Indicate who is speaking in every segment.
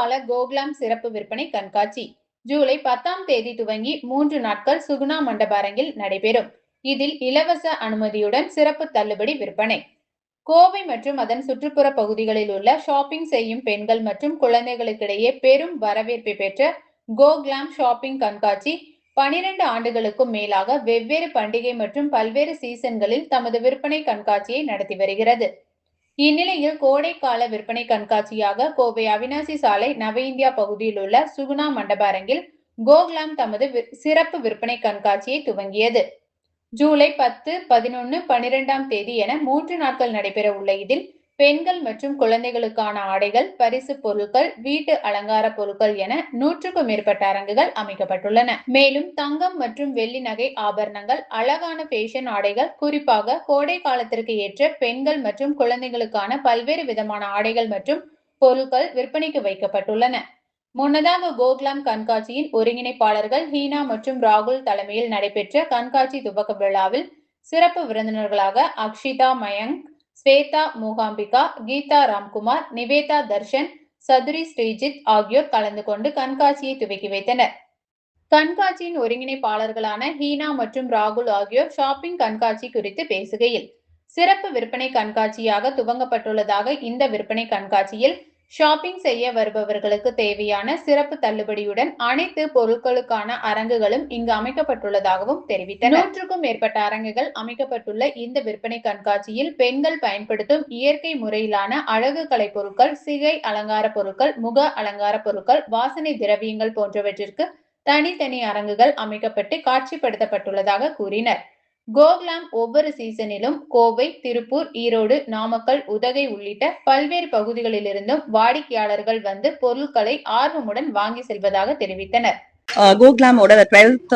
Speaker 1: கோடைக்கால கோகுலாம் சிறப்பு விற்பனை கண்காட்சி ஜூலை 10ஆம் தேதி துவங்கி 3 நாட்கள் சுகுணா மண்டப அரங்கில் நடைபெறும். இதில் இலவச அனுமதியுடன் சிறப்பு தள்ளுபடி விற்பனை. கோவை மற்றும் அதன் சுற்றுப்புற பகுதிகளில் உள்ள ஷாப்பிங் செய்யும் பெண்கள் மற்றும் குழந்தைகளுக்கிடையே பெரும் வரவேற்பை பெற்ற கோகுலாம் ஷாப்பிங் கண்காட்சி 12 ஆண்டுகளுக்கும் மேலாக வெவ்வேறு பண்டிகை மற்றும் பல்வேறு சீசன்களில் தமது விற்பனை கண்காட்சியை நடத்தி வருகிறது. இந்நிலையில் கோடைக்கால விற்பனை கண்காட்சியாக கோவை அவினாசி சாலை நவ இந்தியா பகுதியில் உள்ள சுகுணா மண்டப அரங்கில் கோகுலாம் தமது சிறப்பு விற்பனை கண்காட்சியை துவங்கியது. ஜூலை 10, 11, 12ஆம் தேதி என 3 நாட்கள் நடைபெற உள்ள இதில் பெண்கள் மற்றும் குழந்தைகளுக்கான ஆடைகள், பரிசு பொருட்கள், வீட்டு அலங்கார பொருட்கள் என 100க்கும் மேற்பட்ட அரங்குகள் அமைக்கப்பட்டுள்ளன. மேலும் தங்கம் மற்றும் வெள்ளி நகை ஆபரணங்கள், அழகான ஃபேஷன் ஆடைகள், குறிப்பாக கோடை காலத்திற்கு ஏற்ற பெண்கள் மற்றும் குழந்தைகளுக்கான பல்வேறு விதமான ஆடைகள் மற்றும் பொருட்கள் விற்பனைக்கு வைக்கப்பட்டுள்ளன. முன்னதாக கோகுலாம் கண்காட்சியின் ஒருங்கிணைப்பாளர்கள் ஹீனா மற்றும் ராகுல் தலைமையில் நடைபெற்ற கண்காட்சி துவக்க விழாவில் சிறப்பு விருந்தினர்களாக அக்ஷிதா மயங்க், ஸ்வேதா மூகாம்பிகா, கீதா ராம்குமார், நிவேதா தர்ஷன், சதுரி ஸ்ரீஜித் ஆகியோர் கலந்து கொண்டு கண்காட்சியை துவக்கி வைத்தனர். கண்காட்சியின் ஒருங்கிணைப்பாளர்களான ஹீனா மற்றும் ராகுல் ஆகியோர் ஷாப்பிங் கண்காட்சி குறித்து பேசுகையில், சிறப்பு விற்பனை கண்காட்சியாக துவங்கப்பட்டுள்ளதாக இந்த விற்பனை கண்காட்சியில் ஷாப்பிங் செய்ய வருபவர்களுக்கு தேவையான சிறப்பு தள்ளுபடியுடன் அனைத்து பொருட்களுக்கான அரங்குகளும் இங்கு அமைக்கப்பட்டுள்ளதாகவும் தெரிவித்தனர். 100க்கும் மேற்பட்ட அரங்குகள் அமைக்கப்பட்டுள்ள இந்த விற்பனை கண்காட்சியில் பெண்கள் பயன்படுத்தும் இயற்கை முறையிலான அழகு கலை பொருட்கள், சிகை அலங்கார பொருட்கள், முக அலங்கார பொருட்கள், வாசனை திரவியங்கள் போன்றவற்றிற்கு தனித்தனி அரங்குகள் அமைக்கப்பட்டு காட்சிப்படுத்தப்பட்டுள்ளதாக கூறினர். கோகுலாம் ஒவ்வொரு சீசனிலும் கோவை, திருப்பூர், ஈரோடு, நாமக்கல், உதகை உள்ளிட்ட பல்வேறு பகுதிகளிலிருந்தும் வாடிக்கையாளர்கள் வந்து பொருட்களை ஆர்வமுடன் வாங்கி செல்வதாக தெரிவித்தனர்.
Speaker 2: கோகுலாமோட 12th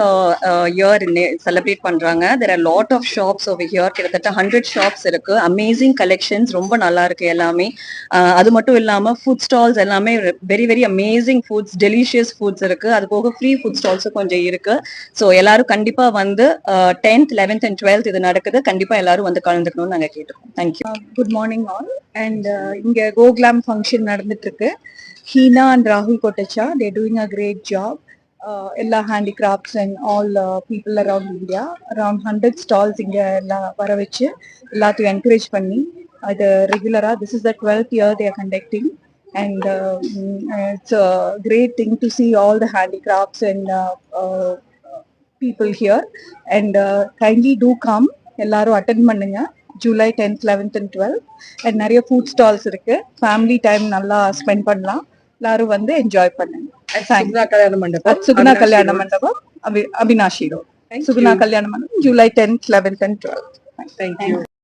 Speaker 2: year செலிப்ரேட் பண்றாங்க. There are lot of shops over here. கிட்டத்தட்ட 100 shops இருக்கு. அமேசிங் கலெக்ஷன்ஸ், ரொம்ப நல்லா இருக்கு எல்லாமே. அது மட்டும் இல்லாம ஃபுட் ஸ்டால்ஸ் எல்லாமே very very amazing foods, delicious foods இருக்கு. அது போக ஃப்ரீ ஃபுட் ஸ்டால்ஸும் கொஞ்சம் இருக்கு. ஸோ எல்லாரும் கண்டிப்பா வந்து 10th, 11th and 12th இது நடக்குது. கண்டிப்பா எல்லாரும் வந்து கலந்துக்கணும்னு நாங்க கேட்டுக்கோம். Thank you.
Speaker 3: Good morning all. And இங்க கோகுலாம் ஃபங்க்ஷன் நடந்துட்டு இருக்கு. ஹீனா அண்ட் ராகுல் Kotecha, they're doing a great job. எல்லா handicrafts and all people around India, around 100 stalls இங்கே எல்லாம் வர வச்சு எல்லாத்தையும் என்கரேஜ் பண்ணி அது ரெகுலராக this is the 12th year they are conducting and it's a great thing to see all the handicrafts and people here and kindly do come, எல்லாரும் attend பண்ணுங்க. July 10th, 11th and 12th and நிறைய food stalls இருக்கு. Family time நல்லா spend பண்ணலாம். எல்லாரும் வந்து enjoy பண்ணுங்க.
Speaker 2: சுகுணா கல்யாண மண்டபம்,
Speaker 3: அவினாஷி ரோட், சுகுணா கல்யாண மண்டபம், July 10th, 11th and 12th.
Speaker 2: Thank you.